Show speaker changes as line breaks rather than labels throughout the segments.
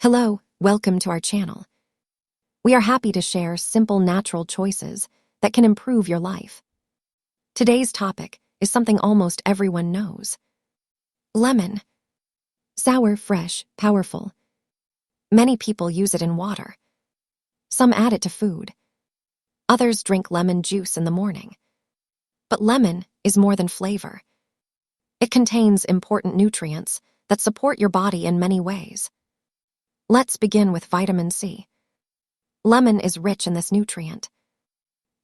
Hello, welcome to our channel. We are happy to share simple natural choices that can improve your life. Today's topic is something almost everyone knows. Lemon. Sour, fresh, powerful. Many people use it in water. Some add it to food. Others drink lemon juice in the morning. But lemon is more than flavor. It contains important nutrients that support your body in many ways. Let's begin with vitamin C. Lemon is rich in this nutrient.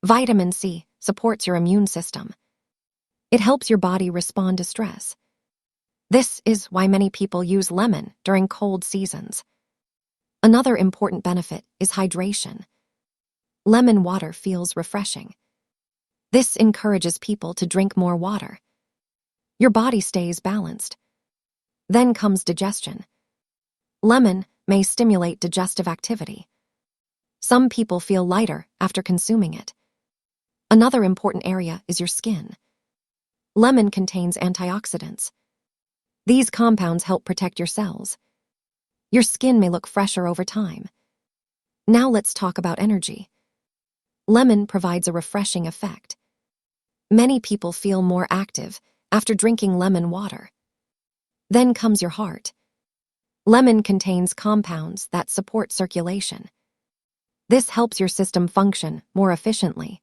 Vitamin C supports your immune system. It helps your body respond to stress. This is why many people use lemon during cold seasons. Another important benefit is hydration. Lemon water feels refreshing. This encourages people to drink more water. Your body stays balanced. Then comes digestion. Lemon may stimulate digestive activity. Some people feel lighter after consuming it. Another important area is your skin. Lemon contains antioxidants. These compounds help protect your cells. Your skin may look fresher over time. Now let's talk about energy. Lemon provides a refreshing effect. Many people feel more active after drinking lemon water. Then comes your heart. Lemon contains compounds that support circulation. This helps your system function more efficiently.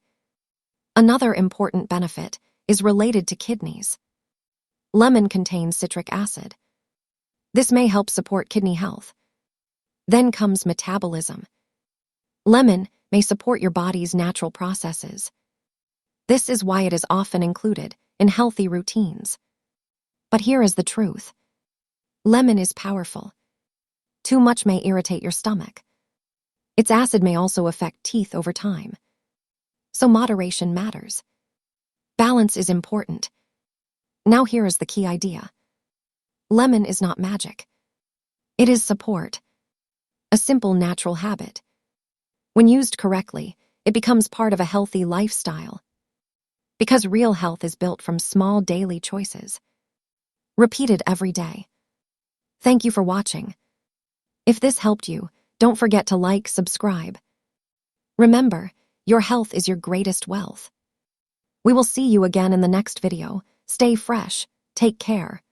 Another important benefit is related to kidneys. Lemon contains citric acid. This may help support kidney health. Then comes metabolism. Lemon may support your body's natural processes. This is why it is often included in healthy routines. But here is the truth. Lemon is powerful. Too much may irritate your stomach. Its acid may also affect teeth over time. So moderation matters. Balance is important. Now here is the key idea. Lemon is not magic. It is support. A simple natural habit. When used correctly, it becomes part of a healthy lifestyle. Because real health is built from small daily choices. Repeated every day. Thank you for watching. If this helped you, don't forget to like, subscribe. Remember, your health is your greatest wealth. We will see you again in the next video. Stay fresh. Take care.